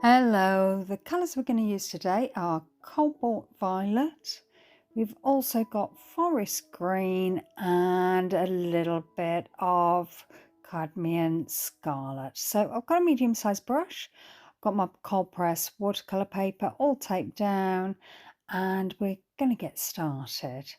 Hello, the colours we're going to use today are cobalt violet. We've also got forest green and a little bit of cadmium scarlet. So I've got a medium-sized brush, I've got my cold press watercolour paper all taped down, and we're going to get started.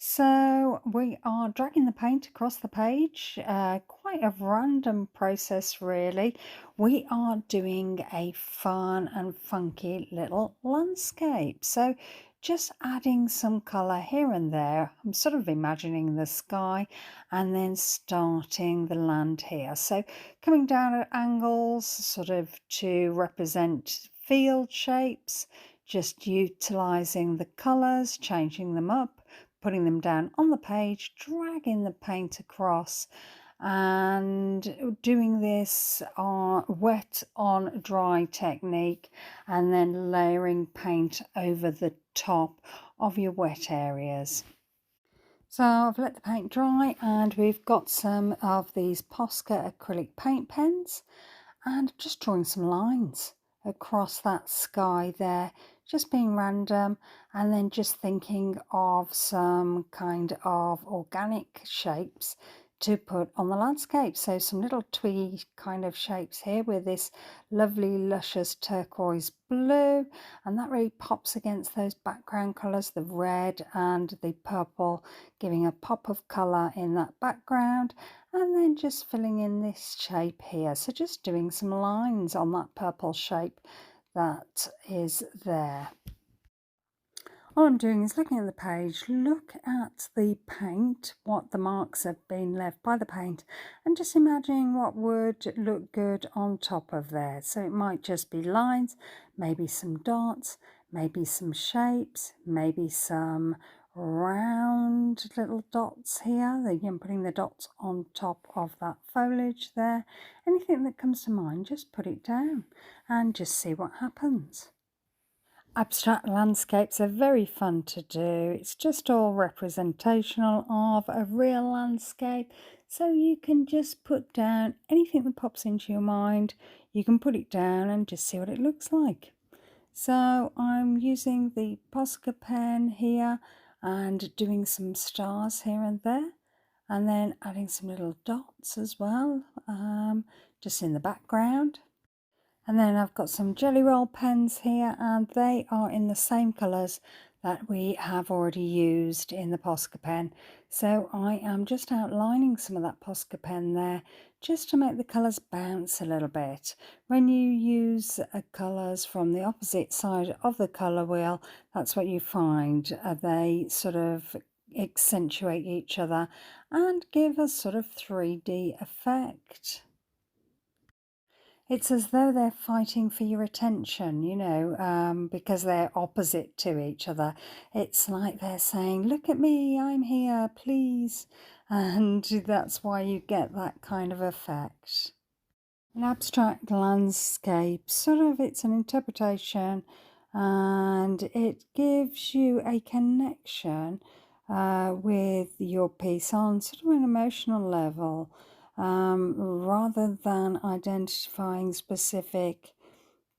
So we are dragging the paint across the page, quite a random process really. We are doing a fun and funky little landscape. So just adding some colour here and there. I'm sort of imagining the sky and then starting the land here. So coming down at angles sort of to represent field shapes, just utilising the colours, changing them up, putting them down on the page, dragging the paint across, and doing this wet on dry technique, and then layering paint over the top of your wet areas. So I've let the paint dry, and we've got some of these Posca acrylic paint pens, and just drawing some lines across that sky there, just being random, and then just thinking of some kind of organic shapes to put on the landscape. So some little twiggy kind of shapes here with this lovely luscious turquoise blue, and that really pops against those background colours, the red and the purple, giving a pop of colour in that background, and then just filling in this shape here. So just doing some lines on that purple shape that is there. All I'm doing is looking at the page, look at the paint, what the marks have been left by the paint, and just imagining what would look good on top of there. So it might just be lines, maybe some dots, maybe some shapes, maybe some round little dots here. Again, putting the dots on top of that foliage there. Anything that comes to mind, just put it down and just see what happens. Abstract landscapes are very fun to do. It's just all representational of a real landscape. So you can just put down anything that pops into your mind. You can put it down and just see what it looks like. So I'm using the Posca pen here and doing some stars here and there. And then adding some little dots as well, just in the background. And then I've got some jelly roll pens here, and they are in the same colours that we have already used in the Posca pen. So I am just outlining some of that Posca pen there, just to make the colours bounce a little bit. When you use colours from the opposite side of the colour wheel, that's what you find. They sort of accentuate each other and give a sort of 3D effect. It's as though they're fighting for your attention, you know, because they're opposite to each other. It's like they're saying, look at me, I'm here, please. And that's why you get that kind of effect. An abstract landscape, sort of, it's an interpretation, and it gives you a connection with your piece on sort of an emotional level. Rather than identifying specific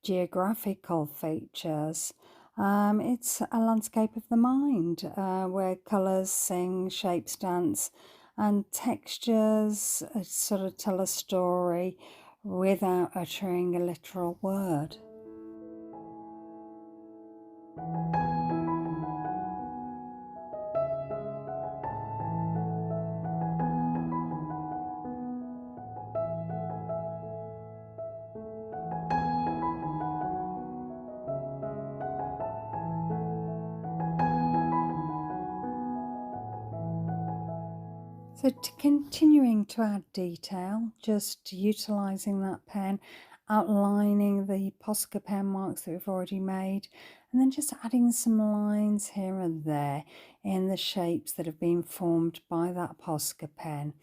geographical features. It's a landscape of the mind where colours sing, shapes dance, and textures sort of tell a story without uttering a literal word. So continuing to add detail, just utilising that pen, outlining the Posca pen marks that we've already made, and then just adding some lines here and there in the shapes that have been formed by that Posca pen,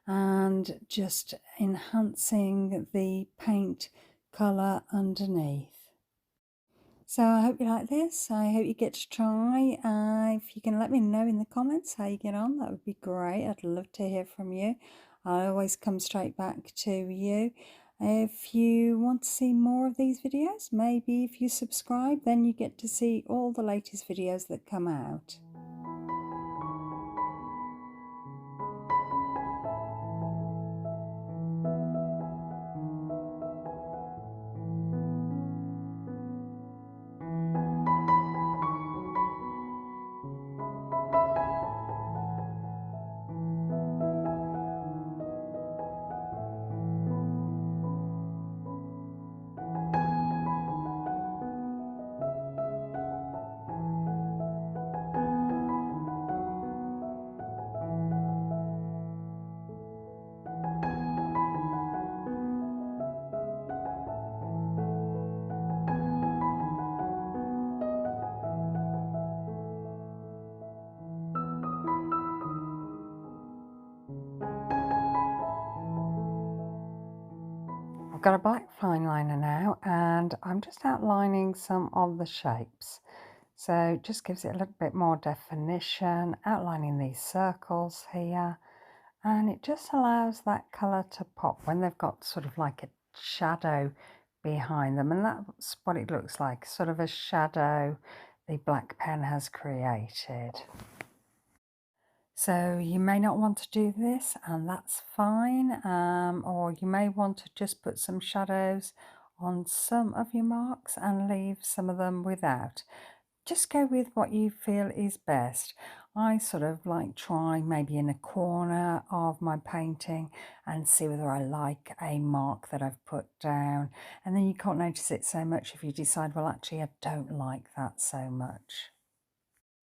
and just enhancing the paint colour underneath. So I hope you like this. I hope you get to try. If you can let me know in the comments how you get on, that would be great. I'd love to hear from you. I always come straight back to you. If you want to see more of these videos, maybe if you subscribe, then you get to see all the latest videos that come out. I've got a black fine liner now, and I'm just outlining some of the shapes. So it just gives it a little bit more definition, outlining these circles here, and it just allows that colour to pop when they've got sort of like a shadow behind them, and that's what it looks like, sort of a shadow the black pen has created. So you may not want to do this, and that's fine, or you may want to just put some shadows on some of your marks and leave some of them without. Just go with what you feel is best. I sort of like try maybe in a corner of my painting and see whether I like a mark that I've put down, and then you can't notice it so much if you decide, well, actually I don't like that so much.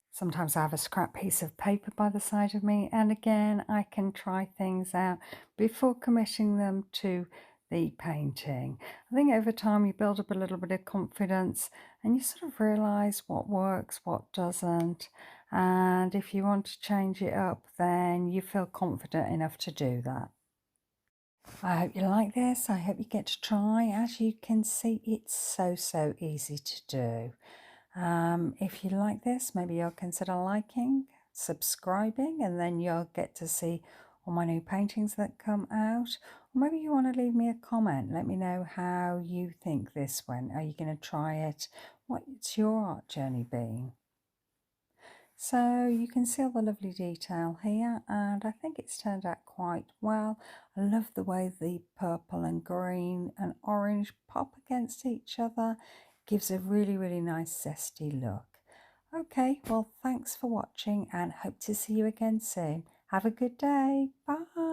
Sometimes I have a scrap piece of paper by the side of me, and again I can try things out before committing them to the painting. I think over time you build up a little bit of confidence and you sort of realise what works, what doesn't, and if you want to change it up, then you feel confident enough to do that. I hope you like this. I hope you get to try. As you can see, it's so easy to do. If you like this, maybe you'll consider liking, subscribing, and then you'll get to see all my new paintings that come out. Or maybe you want to leave me a comment. Let me know how you think this went. Are you going to try it? What's your art journey been? So you can see all the lovely detail here, and I think it's turned out quite well. I love the way the purple and green and orange pop against each other. Gives a really nice zesty look. Okay, well, thanks for watching and hope to see you again soon. Have a good day. Bye.